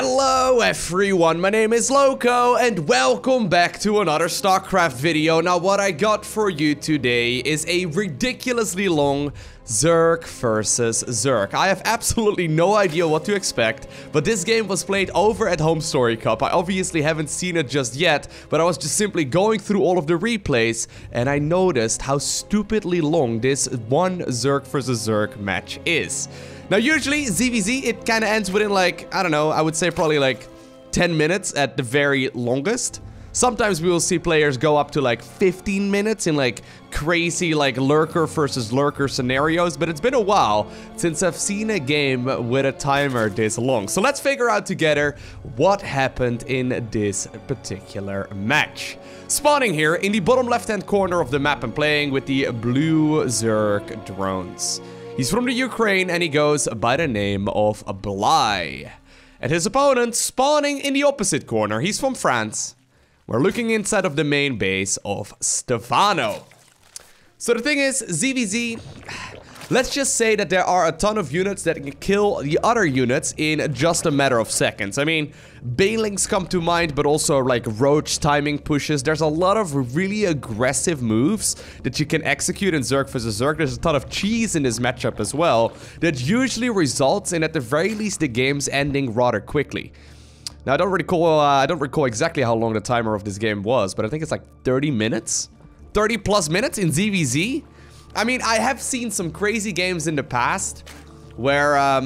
Hello everyone, my name is Lowko and welcome back to another StarCraft video. Now what I got for you today is a ridiculously long Zerg versus Zerg. I have absolutely no idea what to expect, but this game was played over at Home Story Cup. I obviously haven't seen it just yet, but I was just simply going through all of the replays and I noticed how stupidly long this one Zerg versus Zerg match is. Now usually ZVZ it kind of ends within like, I don't know, I would say probably like 10 minutes at the very longest. Sometimes we will see players go up to like 15 minutes in like crazy like lurker versus lurker scenarios, but it's been a while since I've seen a game with a timer this long. So let's figure out together what happened in this particular match. Spawning here in the bottom left hand corner of the map and playing with the blue Zerg drones. He's from the Ukraine and he goes by the name of Bly. And his opponent spawning in the opposite corner. He's from France. We're looking inside of the main base of Stephano. So the thing is, ZVZ, let's just say that there are a ton of units that can kill the other units in just a matter of seconds. I mean, Banelings come to mind, but also like Roach timing pushes. There's a lot of really aggressive moves that you can execute in Zerg vs Zerg. There's a ton of cheese in this matchup as well that usually results in, at the very least, the games ending rather quickly. Now, I don't recall exactly how long the timer of this game was, but I think it's like 30 minutes? 30 plus minutes in ZVZ? I mean, I have seen some crazy games in the past where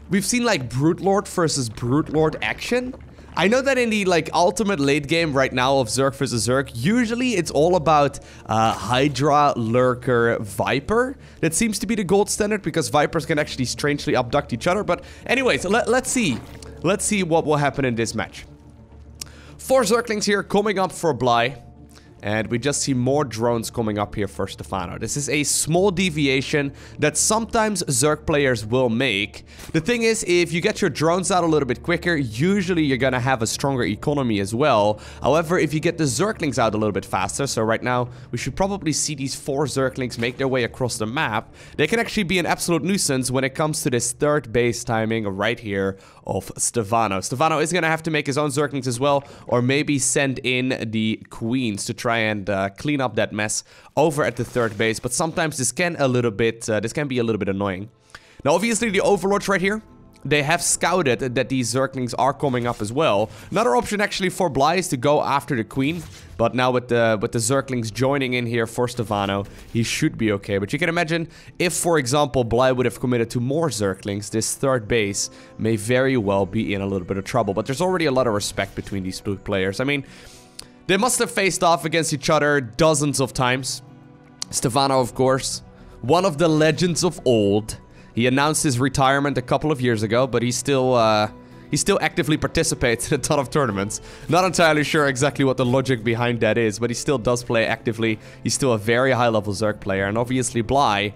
we've seen like Brute Lord versus Brute Lord action. I know that in the like ultimate late game right now of Zerg vs Zerg, usually it's all about HYDRA, Lurker, Viper. That seems to be the gold standard because Vipers can actually strangely abduct each other. But anyways, let's see. Let's see what will happen in this match. 4 Zerglings here coming up for Bly. And we just see more drones coming up here for Stephano. This is a small deviation that sometimes Zerg players will make. The thing is, if you get your drones out a little bit quicker, usually you're gonna have a stronger economy as well. However, if you get the Zerglings out a little bit faster, so right now we should probably see these 4 Zerglings make their way across the map. They can actually be an absolute nuisance when it comes to this third base timing right here of Stephano. Stephano is gonna have to make his own Zerglings as well, or maybe send in the queens to try and clean up that mess over at the third base, but sometimes this can be a little bit annoying. Now obviously the overlords right here, they have scouted that these Zerglings are coming up as well. Another option actually for Bly is to go after the queen, but now with the Zerglings joining in here for Stephano, he should be okay. But you can imagine if, for example, Bly would have committed to more Zerglings, this third base may very well be in a little bit of trouble. But there's already a lot of respect between these two players. I mean, they must have faced off against each other dozens of times. Stephano, of course, one of the legends of old. He announced his retirement a couple of years ago, but he still actively participates in a ton of tournaments. Not entirely sure exactly what the logic behind that is, but he still does play actively. He's still a very high-level Zerg player, and obviously Bly,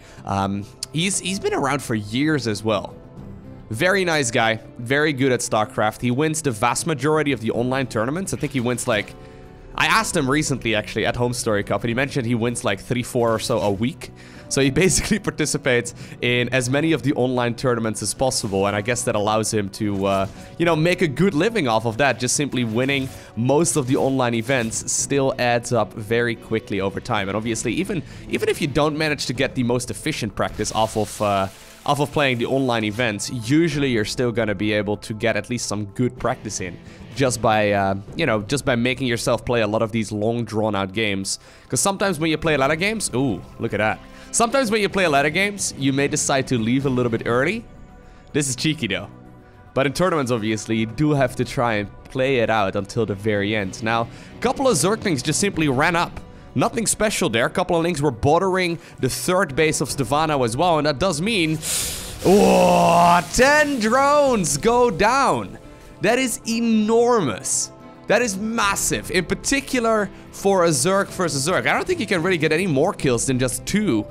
he's been around for years as well. Very nice guy, very good at StarCraft. He wins the vast majority of the online tournaments. I think he wins like... I asked him recently, actually, at Home Story Cup, and he mentioned he wins like 3-4 or so a week. So he basically participates in as many of the online tournaments as possible, and I guess that allows him to, you know, make a good living off of that. Just simply winning most of the online events still adds up very quickly over time. And obviously, even if you don't manage to get the most efficient practice off of playing the online events, usually you're still gonna be able to get at least some good practice in. Just by, you know, just by making yourself play a lot of these long drawn-out games. Because sometimes when you play ladder games, ooh, look at that. Sometimes when you play ladder games, you may decide to leave a little bit early. This is cheeky though. But in tournaments, obviously, you do have to try and play it out until the very end. Now, a couple of Zerglings just simply ran up. Nothing special there. A couple of Lings were bordering the third base of Stephano as well. And that does mean, oh, 10 drones go down. That is enormous. That is massive, in particular for a Zerg versus Zerg. I don't think you can really get any more kills than just 2,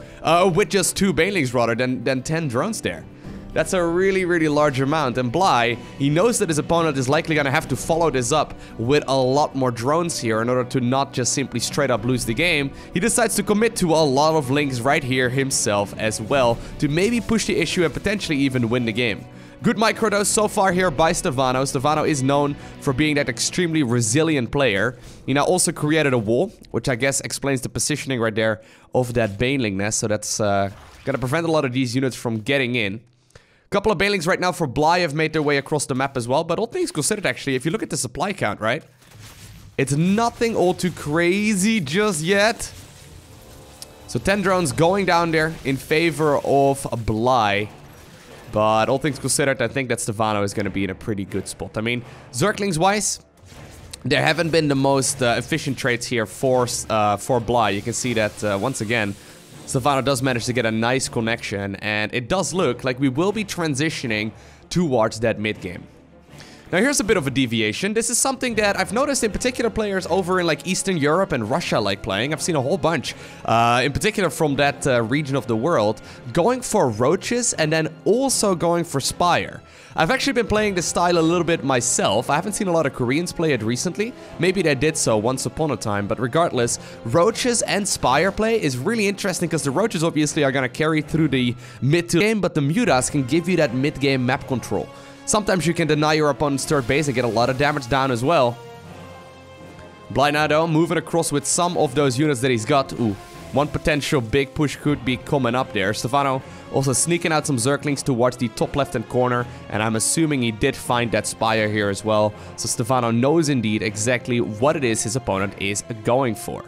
with just 2 Banelings rather than 10 drones there. That's a really, really large amount. And Bly, he knows that his opponent is likely going to have to follow this up with a lot more drones here in order to not just simply straight up lose the game. He decides to commit to a lot of Lings right here himself as well to maybe push the issue and potentially even win the game. Good micro dose so far here by Stephano. Stephano is known for being that extremely resilient player. He now also created a wall, which I guess explains the positioning right there of that Baneling nest. So that's gonna prevent a lot of these units from getting in. A couple of Banelings right now for Bly have made their way across the map as well. But all things considered, actually, if you look at the supply count, right? It's nothing all too crazy just yet. So 10 drones going down there in favor of Bly. But all things considered, I think that Stephano is going to be in a pretty good spot. I mean, Zerglings-wise, there haven't been the most efficient trades here for Bly. You can see that, once again, Stephano does manage to get a nice connection. And it does look like we will be transitioning towards that mid-game. Now here's a bit of a deviation. This is something that I've noticed in particular players over in like Eastern Europe and Russia like playing. I've seen a whole bunch, in particular from that region of the world, going for Roaches and then also going for Spire. I've actually been playing this style a little bit myself. I haven't seen a lot of Koreans play it recently. Maybe they did so once upon a time, but regardless, Roaches and Spire play is really interesting because the Roaches obviously are going to carry through the mid to game, but the Mutas can give you that mid-game map control. Sometimes you can deny your opponent's third base and get a lot of damage down as well. Bly now though, moving across with some of those units that he's got. Ooh, one potential big push could be coming up there. Stephano also sneaking out some Zerglings towards the top left-hand corner. And I'm assuming he did find that Spire here as well. So Stephano knows indeed exactly what it is his opponent is going for.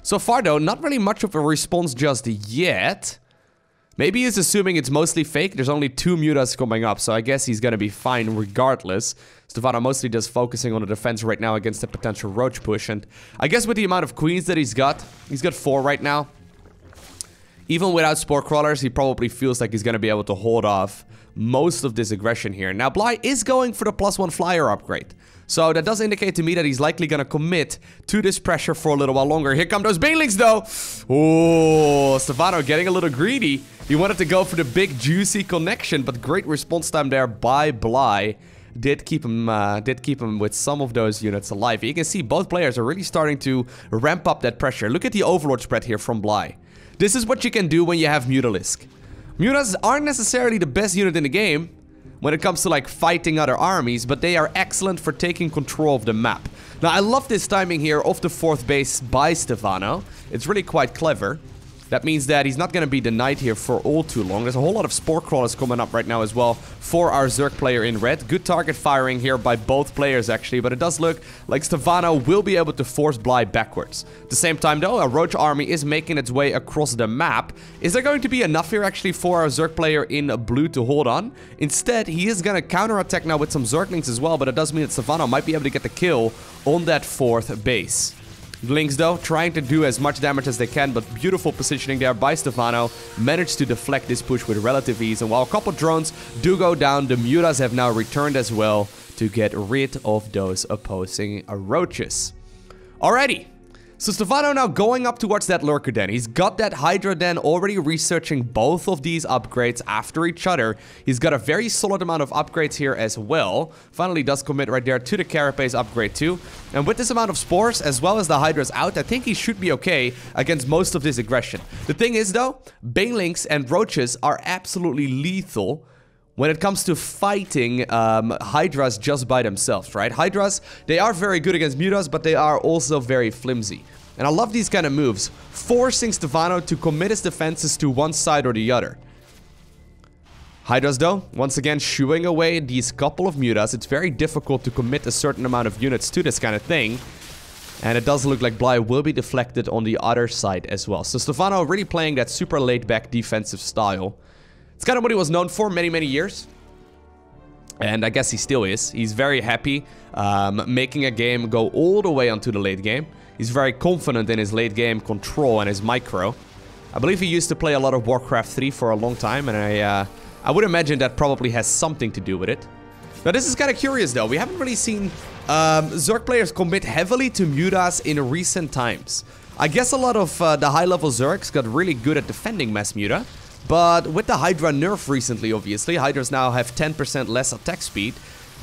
So far though, not really much of a response just yet. Maybe he's assuming it's mostly fake. There's only 2 mutas coming up, so I guess he's gonna be fine regardless. Stephano mostly just focusing on the defense right now against the potential roach push. And I guess with the amount of queens that he's got 4 right now. Even without Spore Crawlers, he probably feels like he's gonna be able to hold off most of this aggression here. Now, Bly is going for the +1 flyer upgrade. So that does indicate to me that he's likely gonna commit to this pressure for a little while longer. Here come those Banelings though. Oh, Stephano getting a little greedy. He wanted to go for the big juicy connection, but great response time there by Bly. Did keep him with some of those units alive. You can see both players are really starting to ramp up that pressure. Look at the overlord spread here from Bly. This is what you can do when you have Hydralisks. Mutas aren't necessarily the best unit in the game when it comes to like fighting other armies, but they are excellent for taking control of the map. Now I love this timing here of the 4th base by Stephano. It's really quite clever. That means that he's not going to be denied here for all too long. There's a whole lot of Spore Crawlers coming up right now as well for our Zerg player in red. Good target firing here by both players actually, but it does look like Stephano will be able to force Bly backwards. At the same time though, a Roach army is making its way across the map. Is there going to be enough here actually for our Zerg player in blue to hold on? Instead, he is going to counterattack now with some Zerglings as well, but it does mean that Stephano might be able to get the kill on that 4th base. Lynx though, trying to do as much damage as they can, but beautiful positioning there by Stephano. Managed to deflect this push with relative ease, and while a couple drones do go down, the Mutas have now returned as well to get rid of those opposing Roaches. Alrighty. So Stephano now going up towards that Lurker den. He's got that Hydra den already researching both of these upgrades after each other. He's got a very solid amount of upgrades here as well. Finally does commit right there to the Carapace upgrade too. And with this amount of spores as well as the Hydras out, I think he should be okay against most of this aggression. The thing is though, Banelings and Roaches are absolutely lethal when it comes to fighting Hydras just by themselves, right? Hydras, they are very good against Mutas, but they are also very flimsy. And I love these kind of moves, forcing Stephano to commit his defenses to one side or the other. Hydras though, once again shooing away these couple of Mutas. It's very difficult to commit a certain amount of units to this kind of thing. And it does look like Bly will be deflected on the other side as well. So Stephano really playing that super laid-back defensive style. It's kind of what he was known for many years. And I guess he still is. He's very happy making a game go all the way onto the late game. He's very confident in his late game control and his micro. I believe he used to play a lot of Warcraft 3 for a long time, and I would imagine that probably has something to do with it. Now this is kind of curious though. We haven't really seen Zerg players commit heavily to Mutas in recent times. I guess a lot of the high-level Zergs got really good at defending mass Muta. But with the Hydra nerf recently, obviously, Hydras now have 10% less attack speed.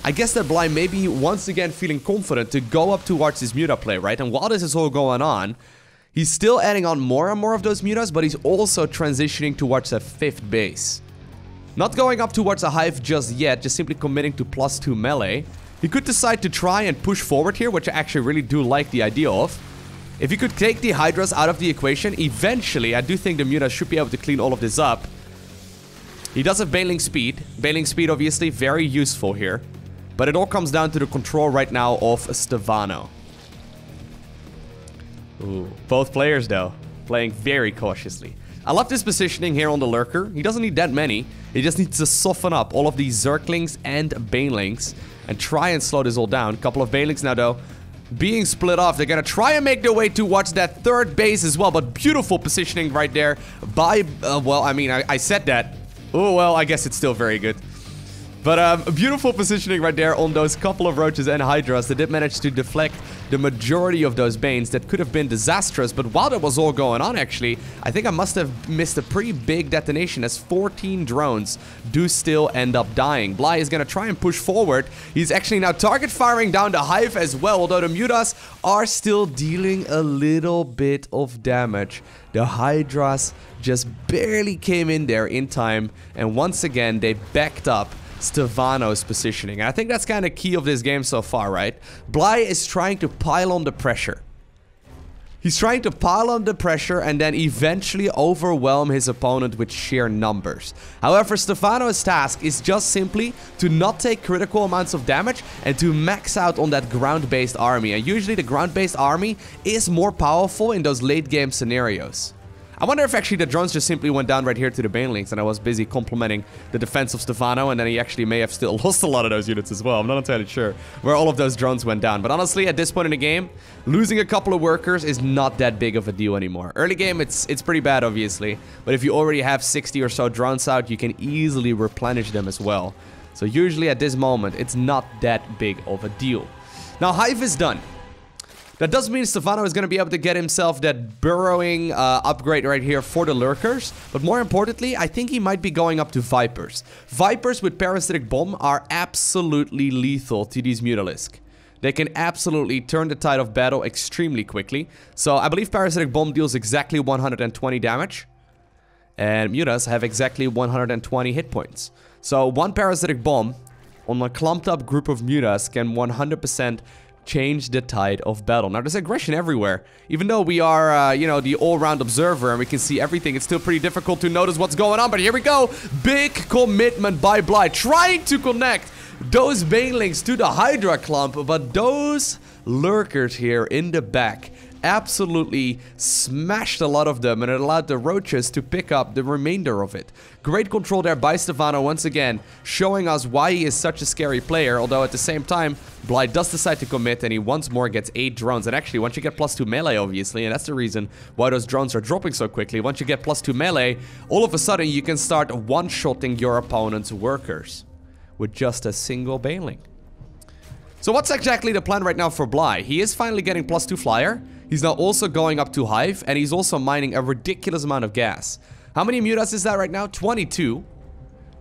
I guess that Bly may be once again feeling confident to go up towards his Muta play, right? And while this is all going on, he's still adding on more and more of those Mutas, but he's also transitioning towards that 5th base. Not going up towards a hive just yet, just simply committing to +2 melee. He could decide to try and push forward here, which I actually really do like the idea of. If you could take the Hydras out of the equation, eventually, I do think the MUTA should be able to clean all of this up. He does have Baneling speed. Baneling speed, obviously, very useful here. But it all comes down to the control right now of Stephano. Ooh, both players, though, playing very cautiously. I love this positioning here on the Lurker. He doesn't need that many. He just needs to soften up all of these Zerglings and Banelings and try and slow this all down. Couple of Banelings now, though, being split off. They're gonna try and make their way towards that third base as well, but beautiful positioning right there by, well, I mean, I said that. Oh, well, I guess it's still very good. But beautiful positioning right there on those couple of Roaches and Hydras that did manage to deflect the majority of those Banes that could have been disastrous. But while that was all going on, actually, I think I must have missed a pretty big detonation as 14 drones do still end up dying. Bly is going to try and push forward. He's actually now target firing down the hive as well, although the MUTAs are still dealing a little bit of damage. The Hydras just barely came in there in time, and once again, they backed up Stephano's positioning. And I think that's kind of key of this game so far, right? Bly is trying to pile on the pressure. He's trying to pile on the pressure and then eventually overwhelm his opponent with sheer numbers. However, Stephano's task is just simply to not take critical amounts of damage and to max out on that ground-based army. And usually the ground-based army is more powerful in those late-game scenarios. I wonder if actually the drones just simply went down right here to the Banelings and I was busy complimenting the defense of Stephano, and then he actually may have still lost a lot of those units as well. I'm not entirely sure where all of those drones went down. But honestly, at this point in the game, losing a couple of workers is not that big of a deal anymore. Early game, it's pretty bad, obviously. But if you already have 60 or so drones out, you can easily replenish them as well. So usually at this moment, it's not that big of a deal. Now, Hive is done. That does mean Stephano is going to be able to get himself that burrowing upgrade right here for the Lurkers. But more importantly, I think he might be going up to Vipers. Vipers with Parasitic Bomb are absolutely lethal to these Hydralisks. They can absolutely turn the tide of battle extremely quickly. So I believe Parasitic Bomb deals exactly 120 damage. And MUTAs have exactly 120 hit points. So one Parasitic Bomb on a clumped up group of MUTAs can 100% change the tide of battle. Now, there's aggression everywhere. Even though we are, you know, the all-round observer and we can see everything, it's still pretty difficult to notice what's going on. But here we go. Big commitment by Bly, trying to connect those Banelings to the Hydra clump. But those Lurkers here in the back absolutely smashed a lot of them, and it allowed the Roaches to pick up the remainder of it. Great control there by Stephano once again, showing us why he is such a scary player, although at the same time, Bly does decide to commit and he once more gets 8 drones. And actually, once you get +2 melee, obviously, and that's the reason why those drones are dropping so quickly, once you get +2 melee, all of a sudden you can start one-shotting your opponent's workers with just a single Baneling. So what's exactly the plan right now for Bly? He is finally getting +2 flyer. He's now also going up to Hive, and he's also mining a ridiculous amount of gas. How many MUTAs is that right now? 22.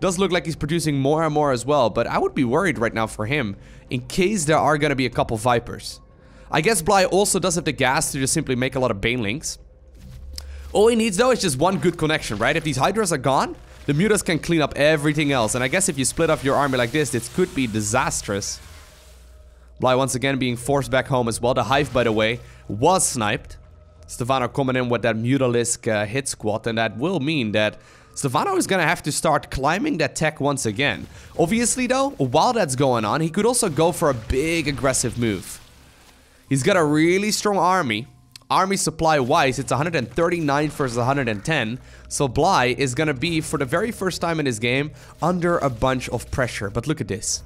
Does look like he's producing more and more as well, but I would be worried right now for him in case there are going to be a couple Vipers. I guess Bly also does have the gas to just simply make a lot of Banelings. All he needs, though, is just one good connection, right? If these Hydras are gone, the MUTAs can clean up everything else. And I guess if you split up your army like this could be disastrous. Bly once again being forced back home as well. The Hive, by the way, was sniped. Stephano coming in with that Mutalisk hit squad, and that will mean that Stephano is gonna have to start climbing that tech once again. Obviously though, while that's going on, he could also go for a big aggressive move. He's got a really strong army. Army supply wise, it's 139 versus 110. So Bly is gonna be, for the very first time in his game, under a bunch of pressure. But look at this.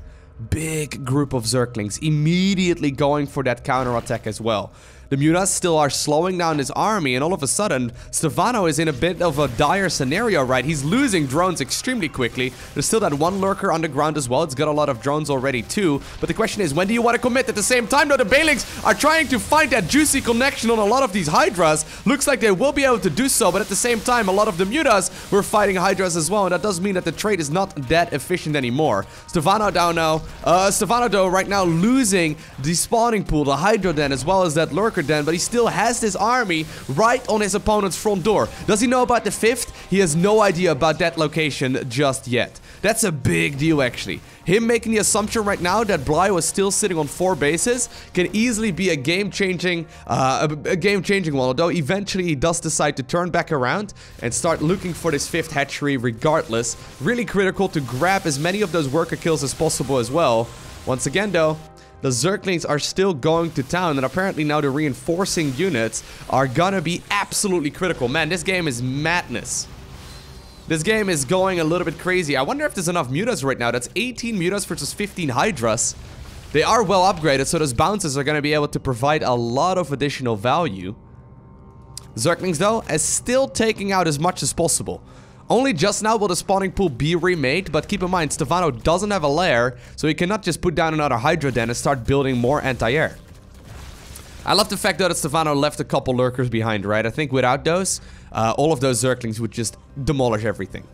Big group of Zerglings immediately going for that counter-attack as well. The MUTAs still are slowing down his army, and all of a sudden, Stephano is in a bit of a dire scenario, right? He's losing drones extremely quickly. There's still that one Lurker on the ground as well. It's got a lot of drones already too. But the question is, when do you want to commit? At the same time, though, the Banelings are trying to find that juicy connection on a lot of these Hydras. Looks like they will be able to do so, but at the same time, a lot of the MUTAs we're fighting Hydras as well, and that does mean that the trade is not that efficient anymore. Stephano down now. Stephano, though, right now losing the spawning pool, the Hydra den, as well as that Lurker den, but he still has this army right on his opponent's front door. Does he know about the 5th? He has no idea about that location just yet. That's a big deal, actually. Him making the assumption right now that Bly was still sitting on 4 bases can easily be a game-changing one, although eventually he does decide to turn back around and start looking for this 5th hatchery regardless. Really critical to grab as many of those worker kills as possible as well. Once again, though, the Zerglings are still going to town, and apparently now the reinforcing units are gonna be absolutely critical. Man, this game is madness. This game is going a little bit crazy. I wonder if there's enough mutas right now. That's 18 mutas versus 15 hydras. They are well upgraded, so those bounces are going to be able to provide a lot of additional value. Zerglings, though, is still taking out as much as possible. Only just now will the spawning pool be remade, but keep in mind, Stephano doesn't have a lair, so he cannot just put down another Hydra den and start building more anti-air. I love the fact, though, that Stephano left a couple Lurkers behind, right? I think without those, all of those Zerglings would just demolish everything.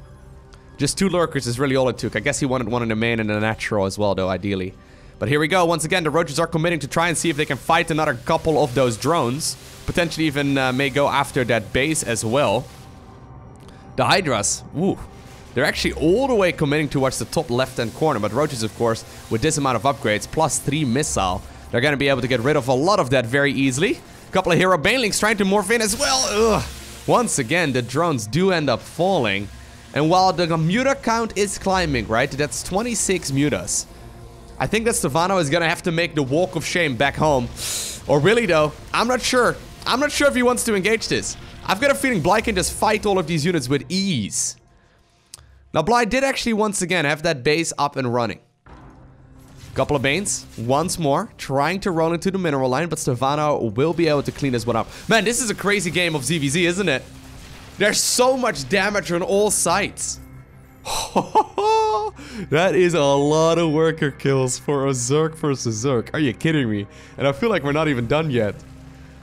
Just 2 Lurkers is really all it took. I guess he wanted one in the main and a natural as well, though, ideally. But here we go. Once again, the Roaches are committing to try and see if they can fight another couple of those drones. Potentially even may go after that base as well. The Hydras, ooh, they're actually all the way committing towards the top left-hand corner. But Roaches, of course, with this amount of upgrades, plus 3 missile, they're going to be able to get rid of a lot of that very easily. A couple of hero Banelings trying to morph in as well. Ugh. Once again, the drones do end up falling. And while the muta count is climbing, right, that's 26 mutas. I think that Stephano is going to have to make the walk of shame back home. Or really, though, I'm not sure. I'm not sure if he wants to engage this. I've got a feeling Bly can just fight all of these units with ease. Now, Bly did actually once again have that base up and running. Couple of Banes, once more, trying to roll into the mineral line, but Stephano will be able to clean this one up. Man, this is a crazy game of ZVZ, isn't it? There's so much damage on all sides. That is a lot of worker kills for a Zerg versus Zerg. Are you kidding me? And I feel like we're not even done yet.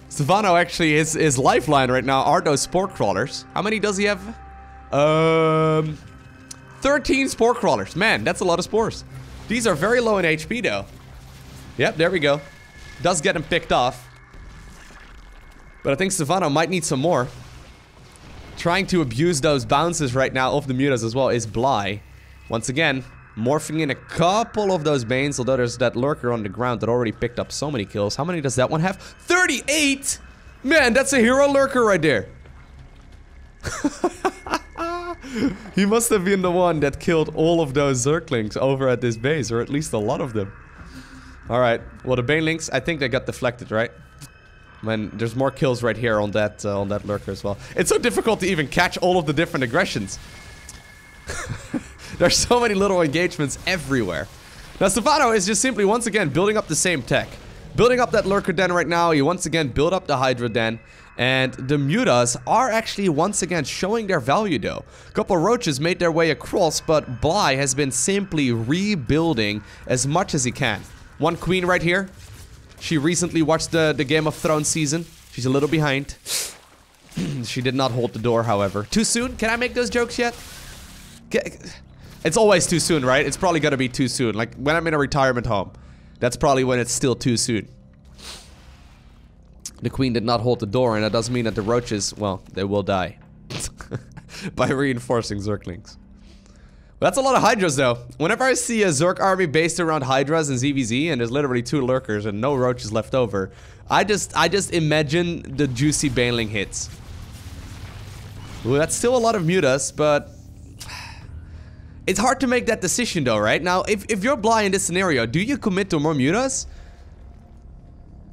Stephano actually, his lifeline right now are those spore crawlers. How many does he have? 13 spore crawlers. Man, that's a lot of spores. These are very low in HP, though. Yep, there we go. Does get him picked off. But I think Stephano might need some more. Trying to abuse those bounces right now of the mutas as well is Bly. Once again, morphing in a couple of those Banes, although there's that Lurker on the ground that already picked up so many kills. How many does that one have? 38! Man, that's a hero Lurker right there. He must have been the one that killed all of those Zerglings over at this base, or at least a lot of them. Alright, well the Banelings, I think they got deflected, right? Man, there's more kills right here on that Lurker as well. It's so difficult to even catch all of the different aggressions. There's so many little engagements everywhere. Now Stephano is just simply once again building up the same tech. Building up that Lurker den right now, you once again build up the Hydra den. And the mutas are actually once again showing their value though. A couple of Roaches made their way across, but Bly has been simply rebuilding as much as he can. One queen right here. She recently watched the Game of Thrones season. She's a little behind. She did not hold the door, however. Too soon? Can I make those jokes yet? It's always too soon, right? It's probably gonna be too soon. Like when I'm in a retirement home. That's probably when it's still too soon. The queen did not hold the door, and that does mean that the Roaches, well, they will die. By reinforcing Zerglings. That's a lot of Hydras, though. Whenever I see a Zerg army based around Hydras and ZVZ, and there's literally 2 Lurkers and no Roaches left over, I just imagine the juicy Baneling hits. Well, that's still a lot of mutas, but it's hard to make that decision, though, right? Now, if you're Bly in this scenario, do you commit to more mutas?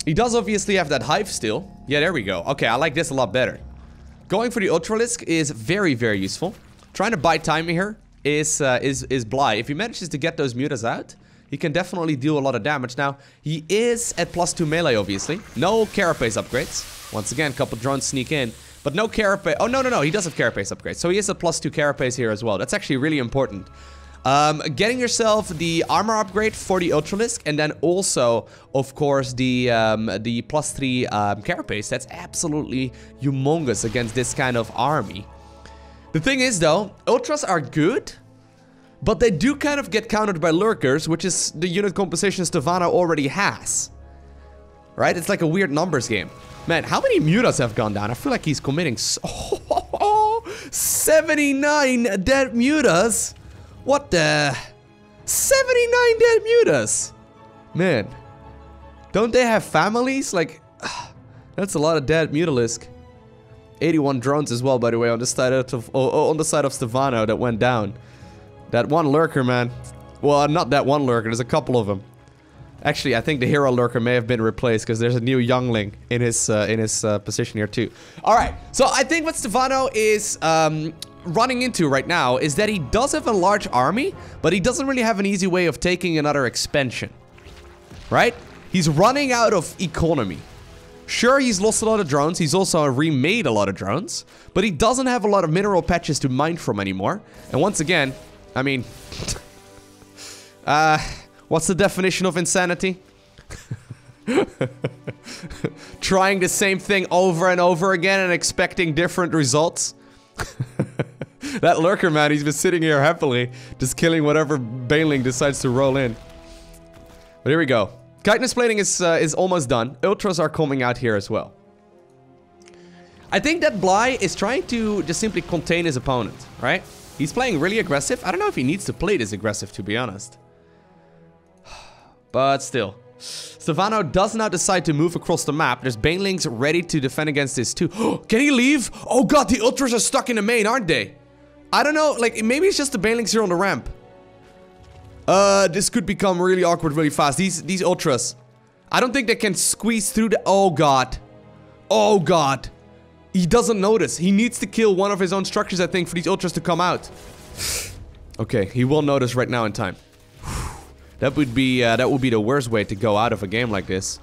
He does obviously have that hive still. Yeah, there we go. Okay, I like this a lot better. Going for the Ultralisk is very, very useful. Trying to buy time here is Bly. If he manages to get those mutas out, he can definitely deal a lot of damage. Now, he is at +2 melee, obviously. No carapace upgrades. Once again, a couple drones sneak in. But no carapace. Oh, no. He does have carapace upgrades. So he has a +2 carapace here as well. That's actually really important. Getting yourself the armor upgrade for the Ultralisk, and then also, of course, the +3 carapace. That's absolutely humongous against this kind of army. The thing is, though, Ultras are good, but they do kind of get countered by Lurkers, which is the unit composition Stephano already has. Right? It's like a weird numbers game. Man, how many mutas have gone down? I feel like he's committing 79 dead mutas. What the? 79 dead mutas. Man. Don't they have families? Like, that's a lot of dead Mutalisk. 81 drones as well, by the way, on the side of Stephano that went down. That one Lurker, man. Well, not that one Lurker. There's a couple of them. Actually, I think the hero Lurker may have been replaced because there's a new youngling in his position here too. All right, so I think what Stephano is running into right now is that he does have a large army, but he doesn't really have an easy way of taking another expansion. Right? He's running out of economy. Sure, he's lost a lot of drones. He's also remade a lot of drones, but he doesn't have a lot of mineral patches to mine from anymore. And once again, I mean, what's the definition of insanity? Trying the same thing over and over again and expecting different results. That Lurker, man, he's been sitting here happily, just killing whatever Baneling decides to roll in. But here we go. Chitinous plating is almost done. Ultras are coming out here as well. I think that Bly is trying to just simply contain his opponent, right? He's playing really aggressive. I don't know if he needs to play this aggressive, to be honest. But still. Stephano does now decide to move across the map. There's Banelings ready to defend against this too. Can he leave? Oh god, the Ultras are stuck in the main, aren't they? I don't know, like, maybe it's just the Banelings here on the ramp. This could become really awkward really fast. These Ultras. I don't think they can squeeze through the... Oh god. Oh god. He doesn't notice. He needs to kill one of his own structures, I think, for these Ultras to come out. Okay, he will notice right now in time. That would be the worst way to go out of a game like this.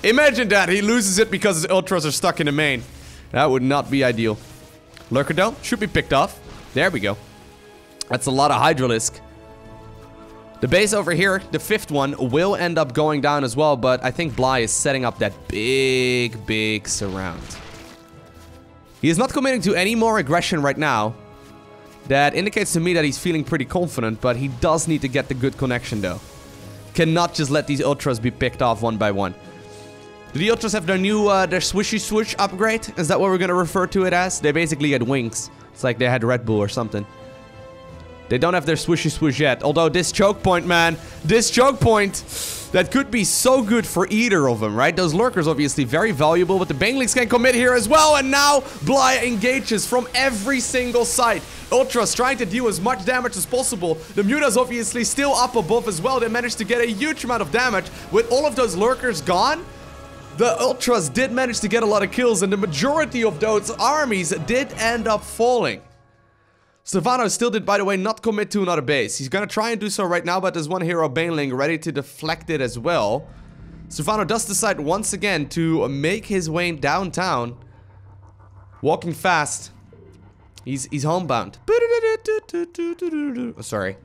Imagine that, he loses it because his Ultras are stuck in the main. That would not be ideal. Lurker though, should be picked off. There we go. That's a lot of Hydralisk. The base over here, the 5th one, will end up going down as well, but I think Bly is setting up that big surround. He is not committing to any more aggression right now. That indicates to me that he's feeling pretty confident, but he does need to get the good connection though. Cannot just let these Ultras be picked off one by one. Do the Ultras have their new, their swishy swoosh upgrade? Is that what we're gonna refer to it as? They basically get wings. It's like they had Red Bull or something. They don't have their swishy swoosh yet. Although this choke point, man, this choke point, that could be so good for either of them, right? Those Lurkers obviously very valuable, but the Banelings can commit here as well. And now Bly engages from every single side. Ultras trying to deal as much damage as possible. The Muta's obviously still up above as well. They managed to get a huge amount of damage. With all of those Lurkers gone, the Ultras did manage to get a lot of kills, and the majority of those armies did end up falling. Stephano still did, by the way, not commit to another base. He's gonna try and do so right now, but there's one hero Baneling ready to deflect it as well. Stephano does decide once again to make his way downtown. Walking fast. He's homebound. Oh, sorry.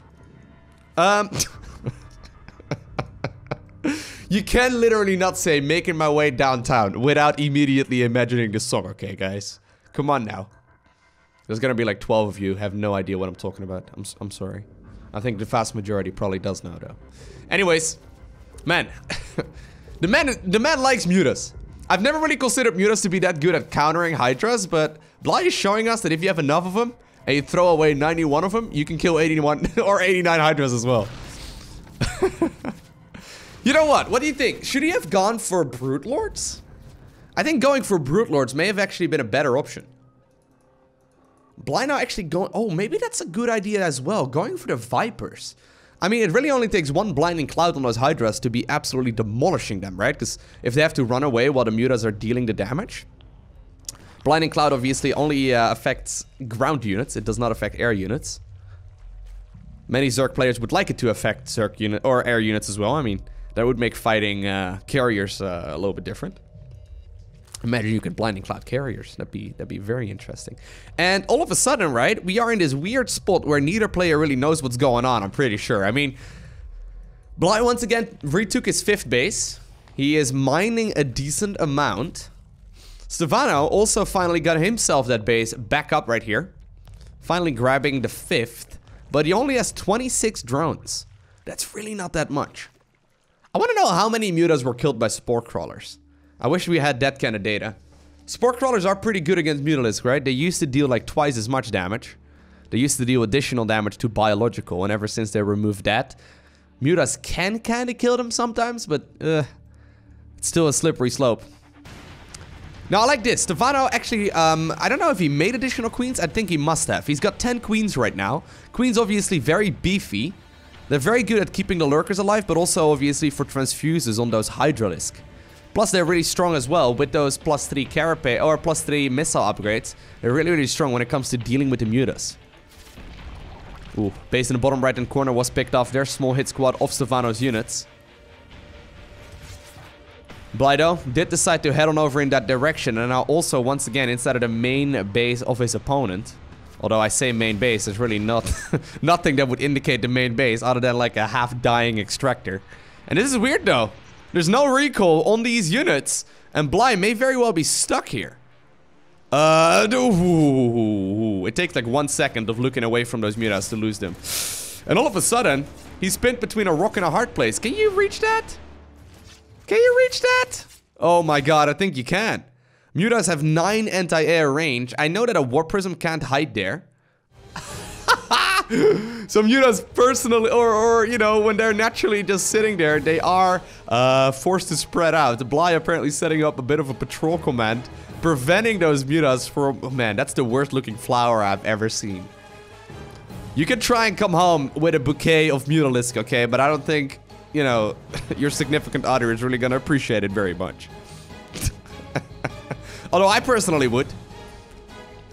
You can literally not say making my way downtown without immediately imagining the song, okay, guys? Come on now. There's gonna be like 12 of you who have no idea what I'm talking about. I'm sorry. I think the vast majority probably does know, though. Anyways, man. the man likes mutas. I've never really considered mutas to be that good at countering Hydras, but Bly is showing us that if you have enough of them, and you throw away 91 of them, you can kill 81 or 89 Hydras as well. You know what? What do you think? Should he have gone for Brute Lords? I think going for Brute Lords may have actually been a better option. Bly now actually going... Oh, maybe that's a good idea as well. Going for the Vipers. I mean, it really only takes one blinding cloud on those Hydras to be absolutely demolishing them, right? Because if they have to run away while the Mutas are dealing the damage... Blinding cloud obviously only affects ground units. It does not affect air units. Many Zerg players would like it to affect Zerg unit or air units as well. I mean, that would make fighting carriers a little bit different. Imagine you could blinding cloud carriers. That'd be very interesting. And all of a sudden, right, we are in this weird spot where neither player really knows what's going on, I'm pretty sure. I mean, Bly once again retook his 5th base. He is mining a decent amount. Stephano also finally got himself that base back up right here. Finally grabbing the 5th. But he only has 26 drones. That's really not that much. I want to know how many mutas were killed by spore crawlers. I wish we had that kind of data. Spore crawlers are pretty good against Mutalisks, right? They used to deal like twice as much damage. They used to deal additional damage to biological, and ever since they removed that, mutas can kind of kill them sometimes, but it's still a slippery slope. Now, I like this. Stephano actually, I don't know if he made additional queens. I think he must have. He's got 10 queens right now. Queens obviously very beefy. They're very good at keeping the lurkers alive, but also obviously for transfuses on those Hydralisks. Plus, they're really strong as well with those +3 carapace or +3 missile upgrades. They're really, really strong when it comes to dealing with the mutas. Ooh, base in the bottom right-hand corner was picked off. Their small hit squad of Stephano's units. Bly, though, did decide to head on over in that direction, and now also, once again, inside of the main base of his opponent. Although I say main base, there's really not nothing that would indicate the main base other than like a half-dying extractor. And this is weird, though. There's no recall on these units, and Bly may very well be stuck here. It takes like 1 second of looking away from those mutas to lose them. And all of a sudden, he's pinned between a rock and a hard place. Can you reach that? Can you reach that? Oh my god, I think you can. Mutas have 9 anti-air range. I know that a Warp Prism can't hide there. So mutas personally, or you know, when they're naturally just sitting there, they are forced to spread out. Bly apparently setting up a bit of a patrol command, preventing those mutas from... Oh man, that's the worst looking flower I've ever seen. You can try and come home with a bouquet of Mutalisk, okay? But I don't think, you know, your significant other is really gonna appreciate it very much. Although I personally would.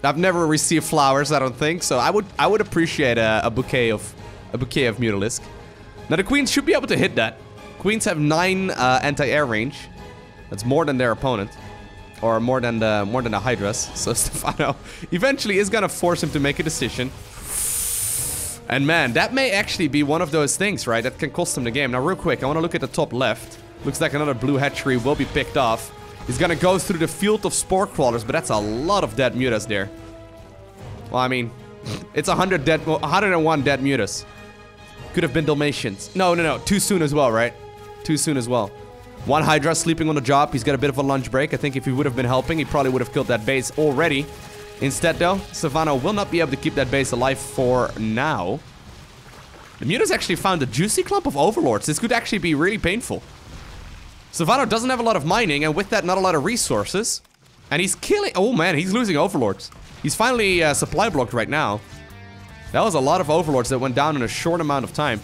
I've never received flowers, I don't think, so I would appreciate a bouquet of Mutalisk. Now the queens should be able to hit that. Queens have 9 anti-air range. That's more than their opponent, or more than the Hydras. So Stephano eventually is gonna force him to make a decision. And man, that may actually be one of those things, right? That can cost him the game. Now, real quick, I want to look at the top left. Looks like another blue hatchery will be picked off. He's gonna go through the field of spore crawlers, but that's a lot of dead mutas there. Well, I mean, it's 101 dead mutas. Could have been Dalmatians. No. Too soon as well, right? Too soon as well. 1 Hydra sleeping on the job. He's got a bit of a lunch break. I think if he would have been helping, he probably would have killed that base already. Instead, though, Stephano will not be able to keep that base alive for now. The mutas actually found a juicy clump of overlords. This could actually be really painful. Stephano doesn't have a lot of mining, and with that, not a lot of resources. And he's killing... Oh, man, he's losing overlords. He's finally supply blocked right now. That was a lot of overlords that went down in a short amount of time.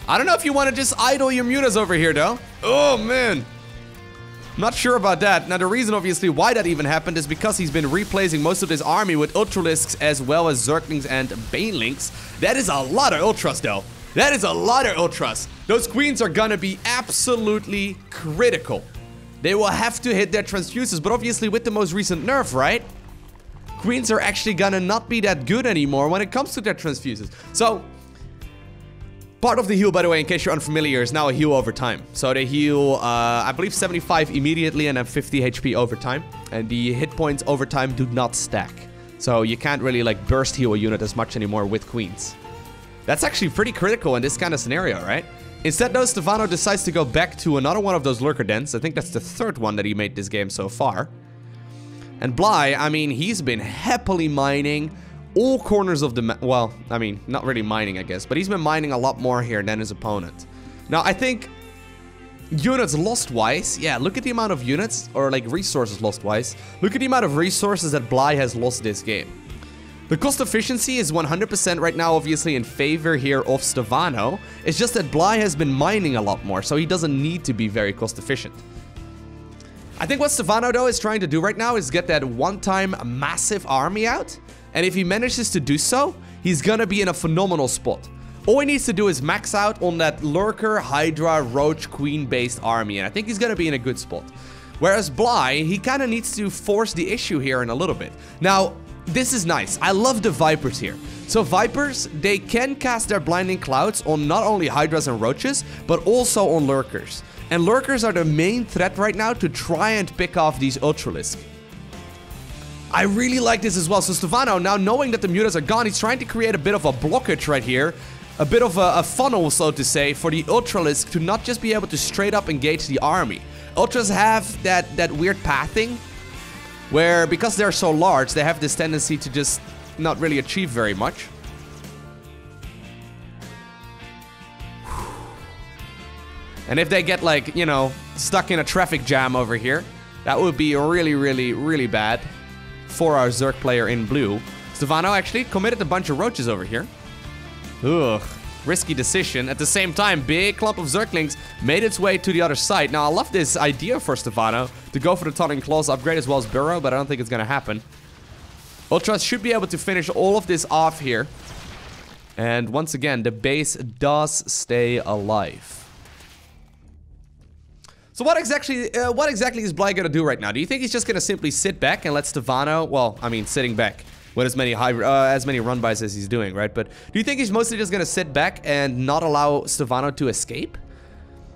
I don't know if you want to just idle your mutas over here, though. Oh, man. Not sure about that. Now, the reason, obviously, why that even happened is because he's been replacing most of his army with Ultralisks as well as Zerglings and Banelings. That is a lot of Ultras, though. That is a lot of Ultras. Those queens are gonna be absolutely critical. They will have to hit their transfuses, but obviously with the most recent nerf, right? Queens are actually gonna not be that good anymore when it comes to their transfuses. So, part of the heal, by the way, in case you're unfamiliar, is now a heal over time. So they heal, I believe 75 immediately and then 50 HP over time. And the hit points over time do not stack. So you can't really like burst heal a unit as much anymore with queens. That's actually pretty critical in this kind of scenario, right? Instead, though, Stephano decides to go back to another one of those lurker dens. I think that's the 3rd one that he made this game so far. And Bly, I mean, he's been happily mining all corners of the map. Well, I mean, not really mining, I guess, but he's been mining a lot more here than his opponent. Now, I think units lost-wise, yeah, look at the amount of units, or like resources lost-wise. Look at the amount of resources that Bly has lost this game. The cost efficiency is 100% right now, obviously, in favor here of Stephano. It's just that Bly has been mining a lot more, so he doesn't need to be very cost efficient. I think what Stephano, though, is trying to do right now is get that one-time massive army out. And if he manages to do so, he's gonna be in a phenomenal spot. All he needs to do is max out on that Lurker, Hydra, Roach, Queen-based army, and I think he's gonna be in a good spot. Whereas Bly, he kind of needs to force the issue here in a little bit. Now, this is nice. I love the Vipers here. So Vipers, they can cast their blinding clouds on not only Hydras and Roaches, but also on Lurkers. And Lurkers are the main threat right now to try and pick off these Ultralisks. I really like this as well. So Stephano, now knowing that the mutas are gone, he's trying to create a bit of a blockage right here. A bit of a funnel, so to say, for the Ultralisk to not just be able to straight up engage the army. Ultras have that weird pathing, where because they're so large, they have this tendency to just not really achieve very much. And if they get, like, you know, stuck in a traffic jam over here, that would be really, really, really bad for our Zerg player in blue. Stephano actually committed a bunch of roaches over here. Ugh, risky decision. At the same time, big clump of Zerglings made its way to the other side. Now, I love this idea for Stephano to go for the Tunneling Claws upgrade as well as Burrow, but I don't think it's gonna happen. Ultras should be able to finish all of this off here. And once again, the base does stay alive. So what exactly is Bly gonna do right now? Do you think he's just gonna simply sit back and let Stephano, well, I mean, sitting back with as many run-bys as he's doing, right? But do you think he's mostly just gonna sit back and not allow Stephano to escape?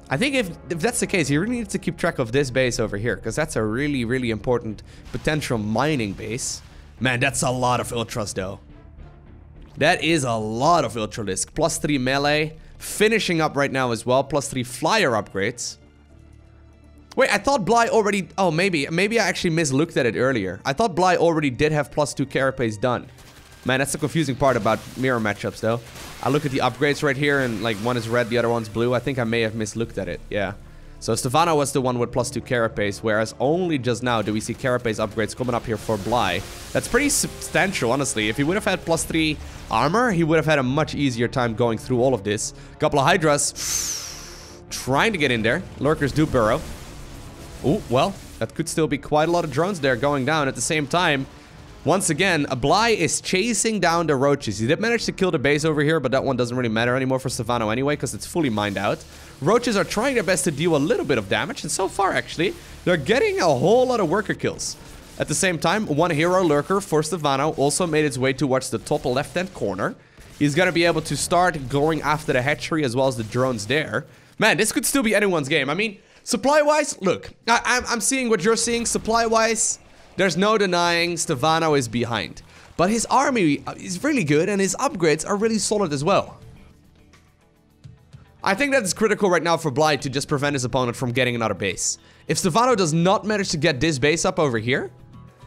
I think if that's the case, he really needs to keep track of this base over here, because that's a really, really important potential mining base. Man, that's a lot of Ultras, though. That is a lot of Ultralisk. +3 melee, finishing up right now as well, +3 flyer upgrades. Wait, I thought Bly already... Oh, maybe I actually mislooked at it earlier. I thought Bly already did have +2 carapace done. Man, that's the confusing part about mirror matchups, though. I look at the upgrades right here, and, like, one is red, the other one's blue. I think I may have mislooked at it, yeah. So Stephano was the one with +2 carapace, whereas only just now do we see carapace upgrades coming up here for Bly. That's pretty substantial, honestly. If he would have had +3 armor, he would have had a much easier time going through all of this. Couple of Hydras trying to get in there. Lurkers do burrow. Oh, well, that could still be quite a lot of drones there going down at the same time. Once again, Bly is chasing down the Roaches. He did manage to kill the base over here, but that one doesn't really matter anymore for Stephano anyway, because it's fully mined out. Roaches are trying their best to deal a little bit of damage, and so far, actually, they're getting a whole lot of worker kills. At the same time, one hero Lurker for Stephano also made its way towards the top left-hand corner. He's gonna be able to start going after the hatchery as well as the drones there. Man, this could still be anyone's game. I mean... Supply-wise, look, I'm seeing what you're seeing. Supply-wise, there's no denying Stephano is behind. But his army is really good, and his upgrades are really solid as well. I think that is critical right now for Bly to just prevent his opponent from getting another base. If Stephano does not manage to get this base up over here,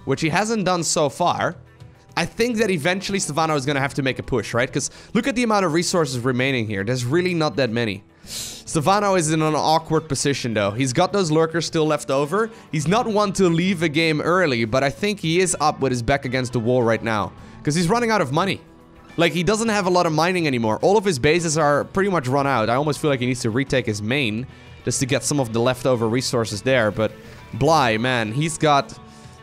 which he hasn't done so far, I think that eventually Stephano is going to have to make a push, right? Because look at the amount of resources remaining here. There's really not that many. Stephano is in an awkward position, though. He's got those Lurkers still left over. He's not one to leave a game early, but I think he is up with his back against the wall right now. Because he's running out of money. Like, he doesn't have a lot of mining anymore. All of his bases are pretty much run out. I almost feel like he needs to retake his main just to get some of the leftover resources there. But Bly, man, he's got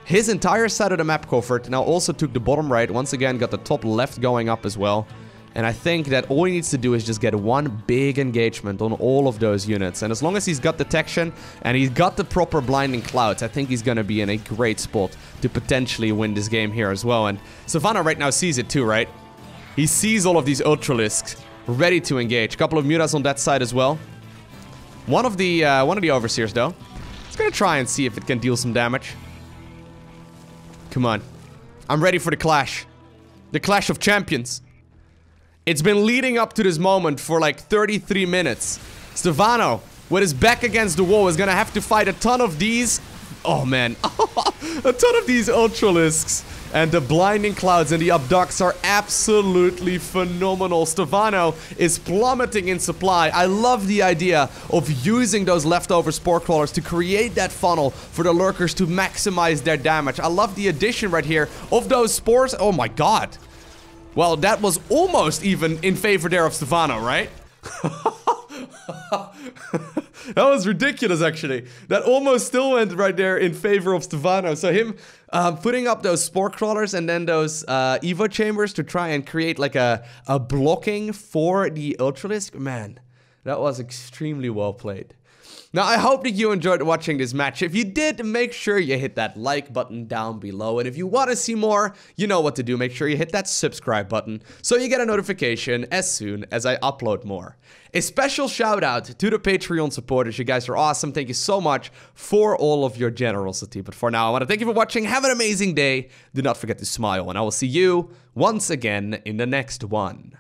his entire side of the map covered. Now also took the bottom right. Once again, got the top left going up as well. And I think that all he needs to do is just get one big engagement on all of those units. And as long as he's got detection and he's got the proper blinding clouds, I think he's going to be in a great spot to potentially win this game here as well. And Stephano right now sees it too, right? He sees all of these Ultralisks ready to engage. A couple of mutas on that side as well. One of the overseers, though, is going to try and see if it can deal some damage. Come on. I'm ready for the clash. The clash of champions. It's been leading up to this moment for like 33 minutes. Stephano, with his back against the wall, is gonna have to fight a ton of these... Oh, man. A ton of these Ultralisks. And the blinding clouds and the abducts are absolutely phenomenal. Stephano is plummeting in supply. I love the idea of using those leftover spore crawlers to create that funnel for the Lurkers to maximize their damage. I love the addition right here of those spores. Oh my god. Well, that was almost even in favor there of Stephano, right? That was ridiculous, actually. That almost still went right there in favor of Stephano. So him putting up those spore crawlers and then those Evo chambers to try and create like a blocking for the Ultralisk. Man, that was extremely well played. Now, I hope that you enjoyed watching this match. If you did, make sure you hit that like button down below. And if you want to see more, you know what to do. Make sure you hit that subscribe button so you get a notification as soon as I upload more. A special shout out to the Patreon supporters. You guys are awesome. Thank you so much for all of your generosity. But for now, I want to thank you for watching. Have an amazing day. Do not forget to smile, and I will see you once again in the next one.